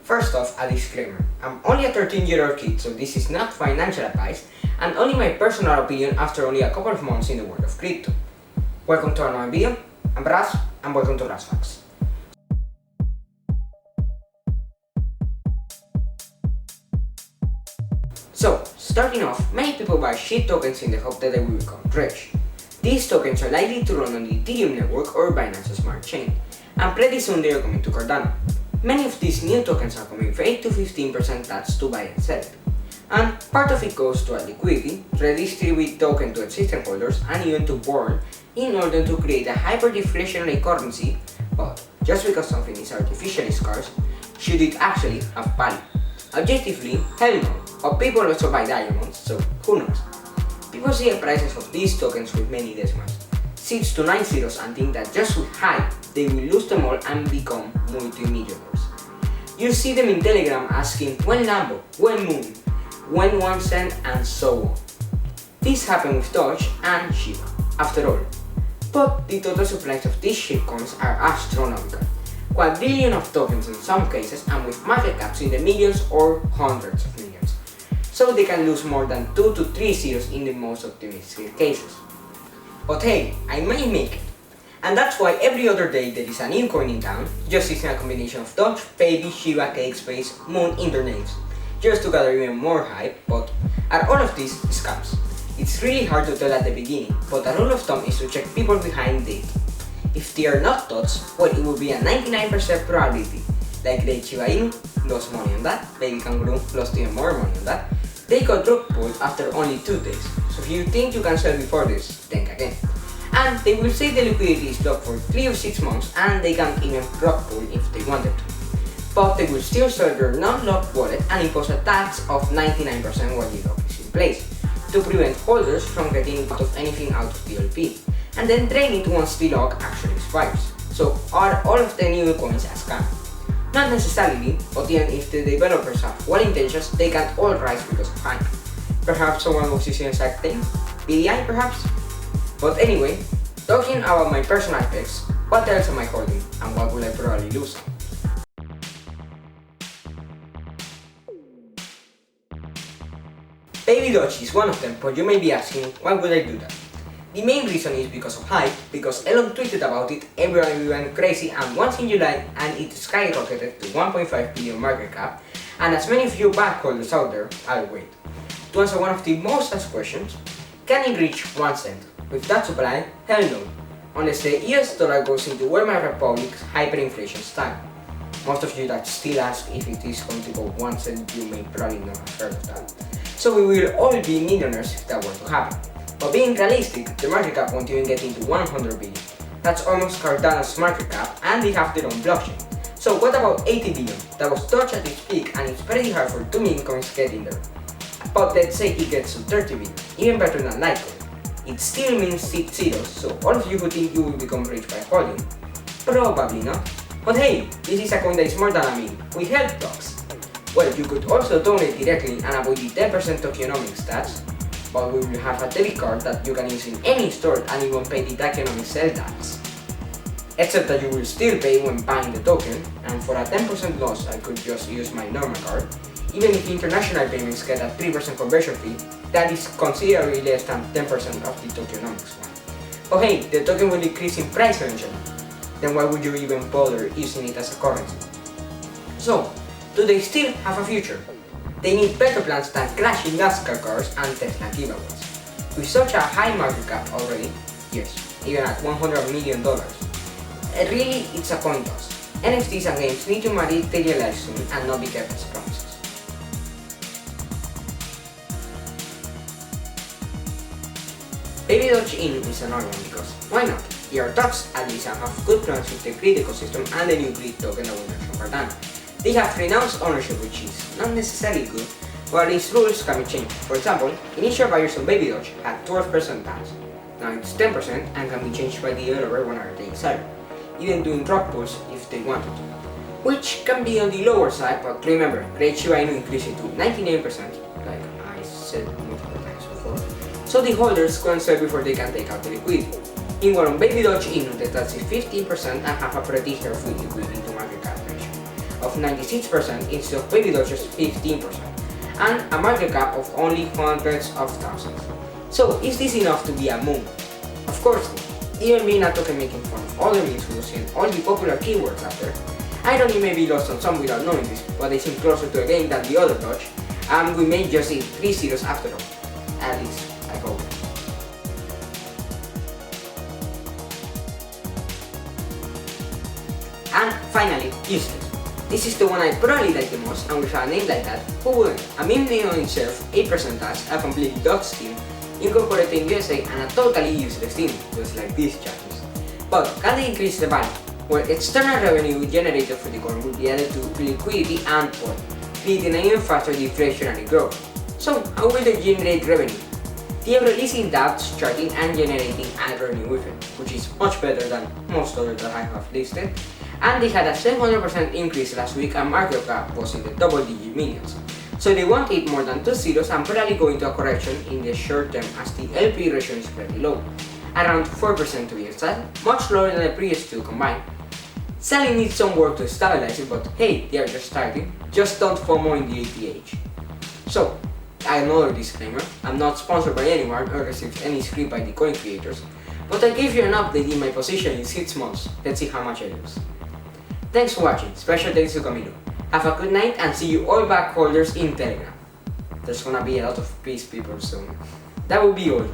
First off, a disclaimer. I'm only a 13-year-old kid, so this is not financial advice, and only my personal opinion after only a couple of months in the world of crypto. Welcome to another video. I'm Raz, and welcome to Raz Facts. So, starting off, many people buy shit tokens in the hope that they will become rich. These tokens are likely to run on the Ethereum network or Binance Smart Chain, and pretty soon they are coming to Cardano. Many of these new tokens are coming with 8 to 15% tax to buy and sell, and part of it goes to add liquidity, redistribute token to existing holders, and even to burn in order to create a hyper-deflationary currency. But just because something is artificially scarce, should it actually have value? Objectively, hell no, but people also buy diamonds, so who knows? People see the prices of these tokens with many decimals, 6 to 9 zeros, and think that just with hype, they will lose them all and become multi-millionaires. You see them in Telegram asking when Lambo, when Moon, when 1 cent, and so on. This happened with Doge and Shiba, after all. But the total supplies of these shitcoins are astronomical. Quadrillion of tokens in some cases, and with market caps in the millions or hundreds of millions. So they can lose more than 2 to 3 zeros in the most optimistic cases. But hey, I may make it. And that's why every other day there is a new coin in town, just using a combination of Doge, Baby, Shiba, Cake Space, Moon in their names, just to gather even more hype. But are all of these scams? It's really hard to tell at the beginning, but a rule of thumb is to check people behind it. If they are not tots, well, it will be a 99% probability, like the Shiba Inu lost money on that, Baby Kangaroo lost even more money on that. They got drop pulled after only 2 days, so if you think you can sell before this, think again. And they will say the liquidity is blocked for 3 or 6 months and they can't even drop pull if they wanted to. But they will still sell their non-locked wallet and impose a tax of 99% while the lock is in place, to prevent holders from getting out of anything out of the LP, and then drain it once the lock actually expires. So are all of the new coins a scam? Not necessarily, but even if the developers have well intentions, they can't all rise because of hype. Perhaps someone was using a exact thing? PDI perhaps? But anyway, talking about my personal picks, what else am I holding and what will I probably lose? Baby Doge is one of them, but you may be asking, why would I do that? The main reason is because of hype, because Elon tweeted about it, everyone went crazy, and once in July, and it skyrocketed to 1.5 billion market cap, and as many of you back holders out there, I'll wait. To answer one of the most asked questions, can it reach 1 cent? With that supply, hell no, unless the US dollar goes into Weimar Republic's hyperinflation style. Most of you that still ask if it is going to go 1 cent, you may probably not have heard of that. So we will all be millionaires if that were to happen. But being realistic, the market cap won't even get into 100 billion. That's almost Cardano's market cap, and they have their own blockchain. So what about 80 billion? That was Doge at its peak, and it's pretty hard for 2 meme coins getting there. But let's say it gets to 30 billion, even better than Litecoin. It still means 6 zeros, so all of you who think you will become rich by holding, probably not. But hey, this is a coin that is more than a meme, with health talks. Well, you could also donate directly and avoid the 10% tokenomics tax, but we will have a debit card that you can use in any store and you won't pay the tokenomics sell tax. Except that you will still pay when buying the token, and for a 10% loss I could just use my normal card. Even if international payments get a 3% conversion fee, that is considerably less than 10% of the tokenomics one. But hey, the token will decrease in price eventually, then why would you even bother using it as a currency? So, do they still have a future? They need better plans than crashing NASCAR cars and Tesla giveaways. With such a high market cap already, yes, even at $100 million, really it's a coin toss. NFTs and games need to materialize soon and not be kept as promises. Baby Doge Inu is another one because, why not? There are talks at least and have good plans with the Grid ecosystem and the new Grid token that will merge from Cardano. They have renounced ownership, which is not necessarily good, but these rules can be changed. For example, initial buyers on Baby Doge had 12% tax. Now it's 10% and can be changed by the developer whenever they desire, even doing drop pulls if they wanted to. Which can be on the lower side, but remember, Great Shiba Inu increased it to 99%, like I said multiple times before. So the holders can sell before they can take out the liquidity. Meanwhile on Baby Doge Inu, the tax is 15% and have a pretty careful liquidity to market cap ratio. of 96% instead of Baby Doge's 15%, and a market cap of only hundreds of thousands. So is this enough to be a meme? Of course not. Even being a token making fun of other memes who using all the popular keywords after, Irony may be lost on some without knowing this, but they seem closer to a game than the other Doge, and we may just see 3 zeros after all. At least, I hope. And finally, useless. This is the one I probably like the most, and with a name like that, who wouldn't? A meme name on itself, 8% tax, a completely Dutch team, incorporated in USA, and a totally useless team, just like these charges. But can they increase the value? Well, external revenue generated for the coin will be added to liquidity and oil, leading an even faster deflationary growth. So, how will they generate revenue? They are releasing dApps, charting and generating ad revenue with it, which is much better than most others that I have listed, and they had a 700% increase last week and market cap was in the double-digit millions. So they won't hit more than 2 zeros and probably go into a correction in the short term as the LP ratio is very low, around 4% to be exact, much lower than the previous two combined. Selling needs some work to stabilize it, but hey, they are just starting, just don't FOMO in the ATH. So, another disclaimer, I'm not sponsored by anyone or received any script by the coin creators, but I gave you an update in my position in 6 months, let's see how much I lose. Thanks for watching, special thanks to Camilo. Have a good night and see you all back holders in Telegram. There's gonna be a lot of peace people soon. That will be all.